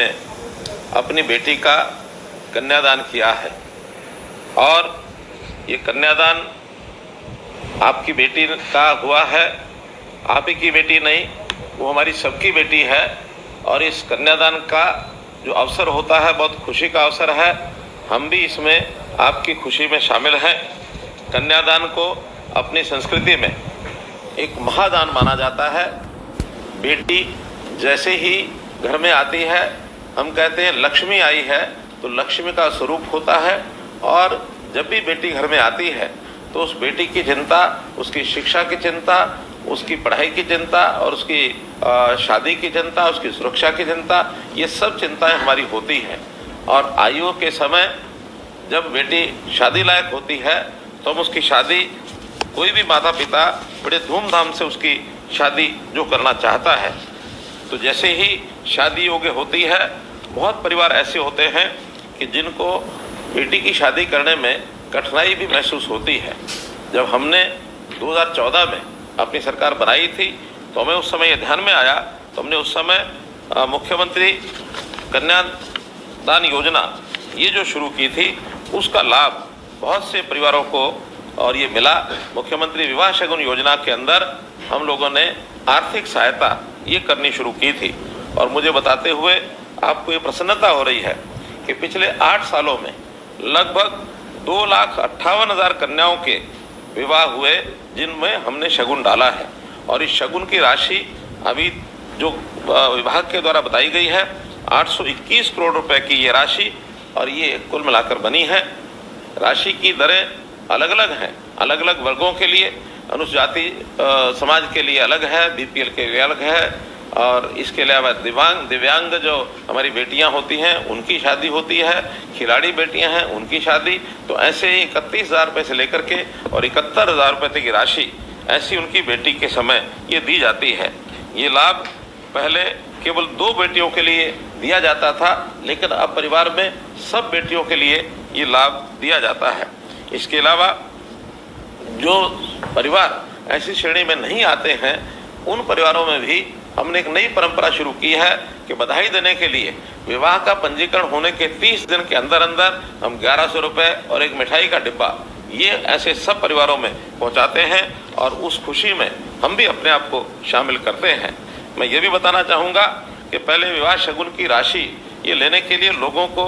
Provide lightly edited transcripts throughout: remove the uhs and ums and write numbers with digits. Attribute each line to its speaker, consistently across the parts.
Speaker 1: में अपनी बेटी का कन्यादान किया है और ये कन्यादान आपकी बेटी का हुआ है, आप ही की बेटी नहीं, वो हमारी सबकी बेटी है। और इस कन्यादान का जो अवसर होता है बहुत खुशी का अवसर है। हम भी इसमें आपकी खुशी में शामिल हैं। कन्यादान को अपनी संस्कृति में एक महादान माना जाता है। बेटी जैसे ही घर में आती है, हम कहते हैं लक्ष्मी आई है, तो लक्ष्मी का स्वरूप होता है। और जब भी बेटी घर में आती है तो उस बेटी की चिंता, उसकी शिक्षा की चिंता, उसकी पढ़ाई की चिंता और उसकी शादी की चिंता, उसकी सुरक्षा की चिंता, ये सब चिंताएं हमारी होती हैं। और आयु के समय जब बेटी शादी लायक होती है तो हम उसकी शादी, कोई भी माता पिता बड़े धूमधाम से उसकी शादी जो करना चाहता है, तो जैसे ही शादी योग्य होती है, बहुत परिवार ऐसे होते हैं कि जिनको बेटी की शादी करने में कठिनाई भी महसूस होती है। जब हमने 2014 में अपनी सरकार बनाई थी तो हमें उस समय ये ध्यान में आया, तो हमने उस समय मुख्यमंत्री कन्यादान योजना ये जो शुरू की थी, उसका लाभ बहुत से परिवारों को और ये मिला। मुख्यमंत्री विवाह शगुन योजना के अंदर हम लोगों ने आर्थिक सहायता ये करनी शुरू की थी। और मुझे बताते हुए आपको ये प्रसन्नता हो रही है कि पिछले 8 सालों में लगभग 2,58,000 कन्याओं के विवाह हुए जिनमें हमने शगुन डाला है। और इस शगुन की राशि अभी जो विभाग के द्वारा बताई गई है 821 करोड़ रुपए की ये राशि, और ये कुल मिलाकर बनी है। राशि की दरें अलग अलग हैं, अलग अलग वर्गों के लिए, अनुसूचित जाति समाज के लिए अलग है, बीपीएल के लिए अलग है। और इसके अलावा दिव्यांग जो हमारी बेटियां होती हैं उनकी शादी होती है, खिलाड़ी बेटियां हैं उनकी शादी, तो ऐसे ही 31,000 रुपये से लेकर के और 71,000 रुपये तक की राशि ऐसी उनकी बेटी के समय ये दी जाती है। ये लाभ पहले केवल 2 बेटियों के लिए दिया जाता था, लेकिन अब परिवार में सब बेटियों के लिए ये लाभ दिया जाता है। इसके अलावा जो परिवार ऐसी श्रेणी में नहीं आते हैं, उन परिवारों में भी हमने एक नई परंपरा शुरू की है कि बधाई देने के लिए विवाह का पंजीकरण होने के 30 दिन के अंदर अंदर हम 1100 रुपये और एक मिठाई का डिब्बा ये ऐसे सब परिवारों में पहुंचाते हैं, और उस खुशी में हम भी अपने आप को शामिल करते हैं। मैं ये भी बताना चाहूँगा कि पहले विवाह शगुन की राशि ये लेने के लिए लोगों को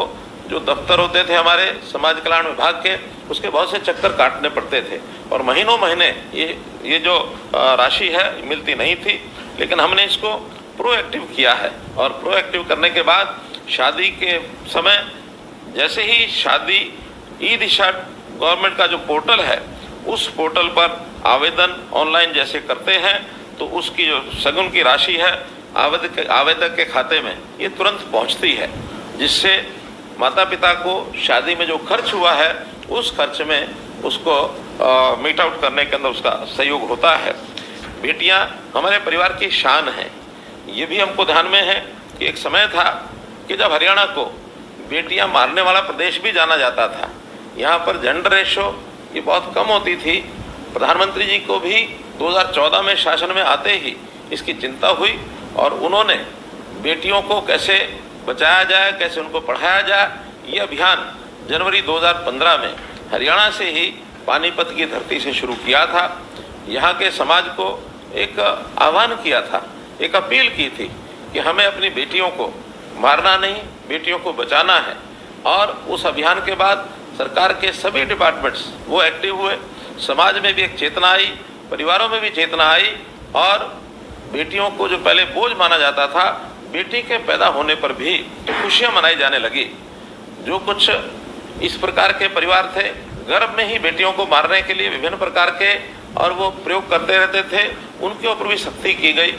Speaker 1: जो दफ्तर होते थे हमारे समाज कल्याण विभाग के, उसके बहुत से चक्कर काटने पड़ते थे और महीनों महीने ये जो राशि है मिलती नहीं थी। लेकिन हमने इसको प्रोएक्टिव किया है, और प्रोएक्टिव करने के बाद शादी के समय जैसे ही शादी ई-दिशा गवर्नमेंट का जो पोर्टल है, उस पोर्टल पर आवेदन ऑनलाइन जैसे करते हैं, तो उसकी जो शगुन की राशि है आवेदक के खाते में ये तुरंत पहुंचती है, जिससे माता पिता को शादी में जो खर्च हुआ है उस खर्च में उसको मीट आउट करने के अंदर उसका सहयोग होता है। बेटियां हमारे परिवार की शान हैं। ये भी हमको ध्यान में है कि एक समय था कि जब हरियाणा को बेटियां मारने वाला प्रदेश भी जाना जाता था। यहाँ पर जेंडर रेशो ये बहुत कम होती थी। प्रधानमंत्री जी को भी 2014 में शासन में आते ही इसकी चिंता हुई, और उन्होंने बेटियों को कैसे बचाया जाए, कैसे उनको पढ़ाया जाए, ये अभियान जनवरी 2015 में हरियाणा से ही पानीपत की धरती से शुरू किया था। यहाँ के समाज को एक आह्वान किया था, एक अपील की थी कि हमें अपनी बेटियों को मारना नहीं, बेटियों को बचाना है। और उस अभियान के बाद सरकार के सभी डिपार्टमेंट्स वो एक्टिव हुए, समाज में भी एक चेतना आई, परिवारों में भी चेतना आई, और बेटियों को जो पहले बोझ माना जाता था, बेटी के पैदा होने पर भी तो खुशियाँ मनाई जाने लगी। जो कुछ इस प्रकार के परिवार थे, गर्भ में ही बेटियों को मारने के लिए विभिन्न प्रकार के और वो प्रयोग करते रहते थे, उनके ऊपर भी सख्ती की गई।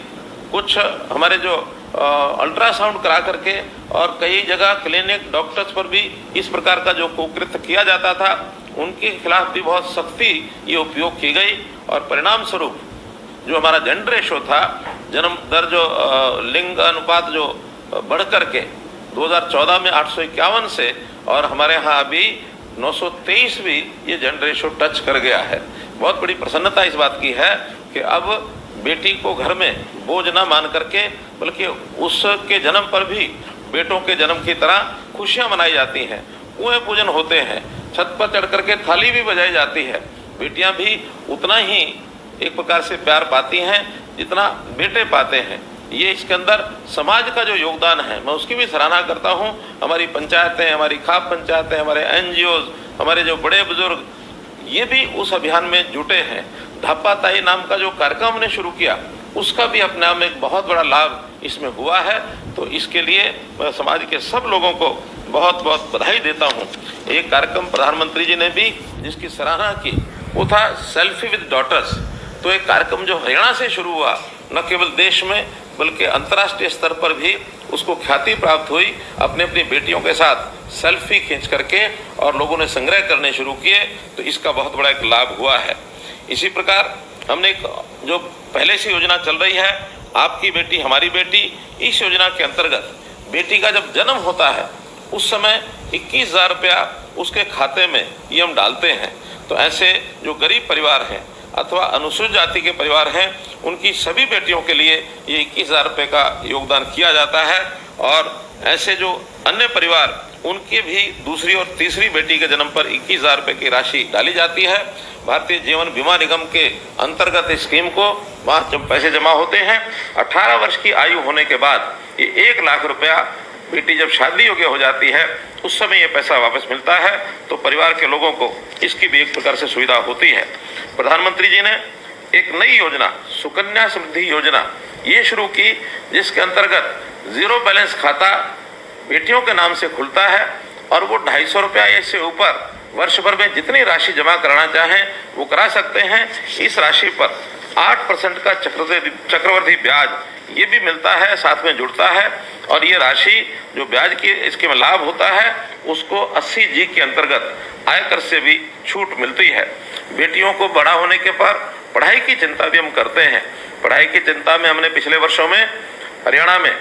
Speaker 1: कुछ हमारे जो अल्ट्रासाउंड करा करके और कई जगह क्लिनिक डॉक्टर्स पर भी इस प्रकार का जो कुकृत्य किया जाता था, उनके खिलाफ भी बहुत सख्ती ये उपयोग की गई। और परिणाम स्वरूप जो हमारा जेंडर रेशो था, जन्म दर जो लिंग अनुपात जो बढ़ करके 2014 में 851 से और हमारे यहाँ अभी 923 भी ये जेंडर रेशो टच कर गया है। बहुत बड़ी प्रसन्नता इस बात की है कि अब बेटी को घर में बोझ न मान करके, बल्कि उसके जन्म पर भी बेटों के जन्म की तरह खुशियां मनाई जाती हैं, कुएं पूजन होते हैं, छत पर चढ़ करके थाली भी बजाई जाती है। बेटियां भी उतना ही एक प्रकार से प्यार पाती हैं जितना बेटे पाते हैं। ये इसके अंदर समाज का जो योगदान है मैं उसकी भी सराहना करता हूँ। हमारी पंचायतें, हमारी खाप पंचायतें, हमारे NGOs, हमारे जो बड़े बुजुर्ग, ये भी उस अभियान में जुटे हैं। धापा ताई नाम का जो कार्यक्रम हमने शुरू किया उसका भी अपने आप में एक बहुत बड़ा लाभ इसमें हुआ है। तो इसके लिए मैं समाज के सब लोगों को बहुत बहुत बधाई देता हूँ। एक कार्यक्रम प्रधानमंत्री जी ने भी जिसकी सराहना की वो था सेल्फी विद डॉटर्स। तो एक कार्यक्रम जो हरियाणा से शुरू हुआ, न केवल देश में बल्कि अंतर्राष्ट्रीय स्तर पर भी उसको ख्याति प्राप्त हुई। अपने अपनी बेटियों के साथ सेल्फी खींच करके और लोगों ने संग्रह करने शुरू किए, तो इसका बहुत बड़ा एक लाभ हुआ है। इसी प्रकार हमने एक जो पहले से योजना चल रही है, आपकी बेटी हमारी बेटी, इस योजना के अंतर्गत बेटी का जब जन्म होता है उस समय 21,000 रुपया उसके खाते में ये हम डालते हैं। तो ऐसे जो गरीब परिवार हैं अथवा अनुसूचित जाति के परिवार हैं, उनकी सभी बेटियों के लिए ये 21,000 रुपये का योगदान किया जाता है। और ऐसे जो अन्य परिवार, उनके भी दूसरी और तीसरी बेटी के जन्म पर 21,000 रुपये की राशि डाली जाती है। भारतीय जीवन बीमा निगम के अंतर्गत इस स्कीम को वहाँ जब पैसे जमा होते हैं, 18 वर्ष की आयु होने के बाद ये 1 लाख रुपया बेटी जब शादी योग्य हो जाती है उस समय ये पैसा वापस मिलता है। तो परिवार के लोगों को इसकी भी एक प्रकार से सुविधा होती है। प्रधानमंत्री जी ने एक नई योजना सुकन्या समृद्धि योजना ये शुरू की, जिसके अंतर्गत 0 बैलेंस खाता बेटियों के नाम से खुलता है और वो 250 रुपया या इससे ऊपर वर्ष भर में जितनी राशि जमा कराना चाहें वो करा सकते हैं। इस राशि पर 8% का चक्रवृद्धि ब्याज ये भी मिलता है, साथ में जुड़ता है। और ये राशि जो ब्याज की इसके में लाभ होता है उसको 80G के अंतर्गत आयकर से भी छूट मिलती है। बेटियों को बड़ा होने के पर पढ़ाई की चिंता भी हम करते हैं। पढ़ाई की चिंता में हमने पिछले वर्षों में हरियाणा में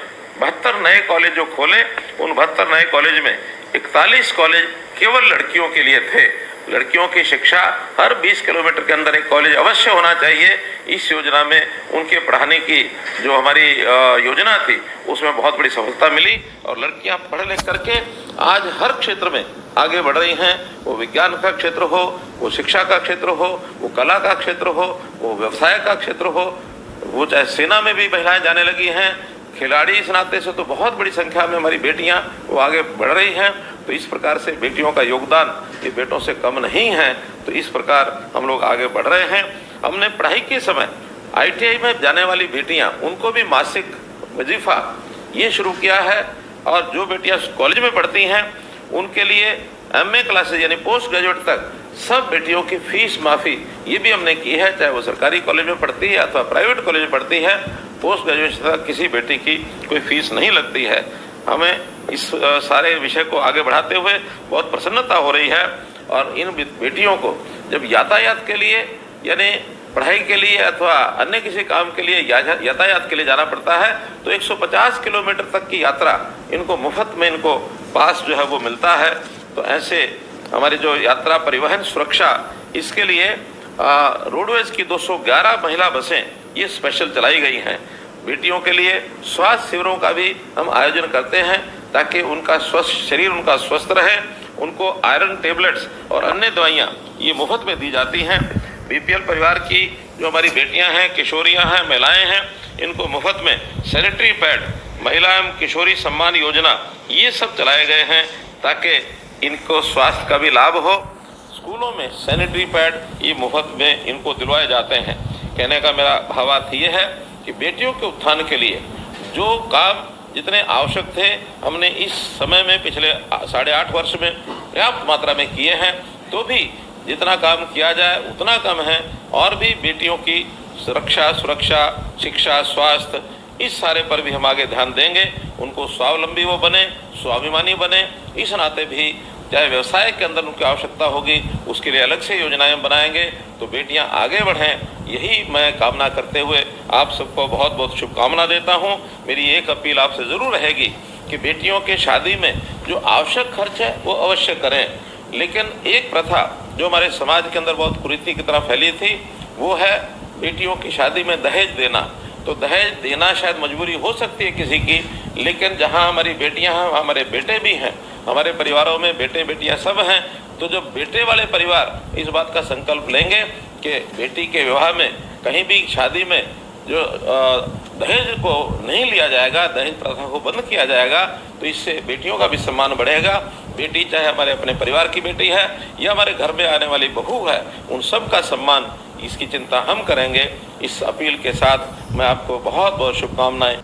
Speaker 1: 72 नए कॉलेज जो खोले, उन 72 नए कॉलेज में 41 कॉलेज केवल लड़कियों के लिए थे। लड़कियों की शिक्षा हर 20 किलोमीटर के अंदर एक कॉलेज अवश्य होना चाहिए। इस योजना में उनके पढ़ाने की जो हमारी योजना थी उसमें बहुत बड़ी सफलता मिली और लड़कियां पढ़ लिख करके आज हर क्षेत्र में आगे बढ़ रही हैं। वो विज्ञान का क्षेत्र हो, वो शिक्षा का क्षेत्र हो, वो कला का क्षेत्र हो, वो व्यवसाय का क्षेत्र हो, वो चाहे सेना में भी महिलाएं जाने लगी हैं। खिलाड़ी इस नाते से तो बहुत बड़ी संख्या में हमारी बेटियां वो आगे बढ़ रही हैं। तो इस प्रकार से बेटियों का योगदान ये बेटों से कम नहीं है। तो इस प्रकार हम लोग आगे बढ़ रहे हैं। हमने पढ़ाई के समय ITI में जाने वाली बेटियां, उनको भी मासिक वजीफा ये शुरू किया है। और जो बेटियां कॉलेज में पढ़ती हैं उनके लिए MA क्लासेज यानी पोस्ट ग्रेजुएट तक सब बेटियों की फीस माफ़ी ये भी हमने की है, चाहे वो सरकारी कॉलेज में पढ़ती है अथवा प्राइवेट कॉलेज में पढ़ती है। पोस्ट ग्रेजुएशन तक किसी बेटी की कोई फीस नहीं लगती है। हमें इस सारे विषय को आगे बढ़ाते हुए बहुत प्रसन्नता हो रही है। और इन बेटियों को जब यातायात के लिए यानी पढ़ाई के लिए अथवा अन्य किसी काम के लिए यातायात के लिए जाना पड़ता है तो 150 किलोमीटर तक की यात्रा इनको मुफ्त में इनको पास जो है वो मिलता है। तो ऐसे हमारी जो यात्रा परिवहन सुरक्षा इसके लिए रोडवेज की 211 महिला बसें ये स्पेशल चलाई गई हैं। बेटियों के लिए स्वास्थ्य शिविरों का भी हम आयोजन करते हैं ताकि उनका स्वस्थ शरीर उनका स्वस्थ रहे। उनको आयरन टेबलेट्स और अन्य दवाइयाँ ये मुफ्त में दी जाती हैं। BPL परिवार की जो हमारी बेटियां हैं, किशोरियां हैं, महिलाएं हैं, इनको मुफ्त में सैनिटरी पैड, महिला एवं किशोरी सम्मान योजना ये सब चलाए गए हैं ताकि इनको स्वास्थ्य का भी लाभ हो। स्कूलों में सैनिटरी पैड ये मुफ्त में इनको दिलवाए जाते हैं। कहने का मेरा भावार्थ ये है कि बेटियों के उत्थान के लिए जो काम जितने आवश्यक थे हमने इस समय में पिछले 8.5 वर्ष में पर्याप्त मात्रा में किए हैं। तो भी जितना काम किया जाए उतना कम है। और भी बेटियों की सुरक्षा, शिक्षा, स्वास्थ्य इस सारे पर भी हम आगे ध्यान देंगे। उनको स्वावलंबी वो बने, स्वाभिमानी बने। इस नाते भी चाहे व्यवसाय के अंदर उनकी आवश्यकता होगी उसके लिए अलग से योजनाएं बनाएंगे तो बेटियां आगे बढ़ें। यही मैं कामना करते हुए आप सबको बहुत बहुत शुभकामना देता हूं। मेरी एक अपील आपसे ज़रूर रहेगी कि बेटियों के शादी में जो आवश्यक खर्च है वो अवश्य करें। लेकिन एक प्रथा जो हमारे समाज के अंदर बहुत कुरीति की तरह फैली थी वो है बेटियों की शादी में दहेज देना। तो दहेज देना शायद मजबूरी हो सकती है किसी की, लेकिन जहाँ हमारी बेटियाँ हैं हमारे बेटे भी हैं, हमारे परिवारों में बेटे बेटियाँ सब हैं। तो जो बेटे वाले परिवार इस बात का संकल्प लेंगे कि बेटी के विवाह में कहीं भी शादी में जो दहेज को नहीं लिया जाएगा, दहेज प्रथा को बंद किया जाएगा, तो इससे बेटियों का भी सम्मान बढ़ेगा। बेटी चाहे हमारे अपने परिवार की बेटी है या हमारे घर में आने वाली बहू है, उन सब का सम्मान, इसकी चिंता हम करेंगे। इस अपील के साथ मैं आपको बहुत बहुत शुभकामनाएं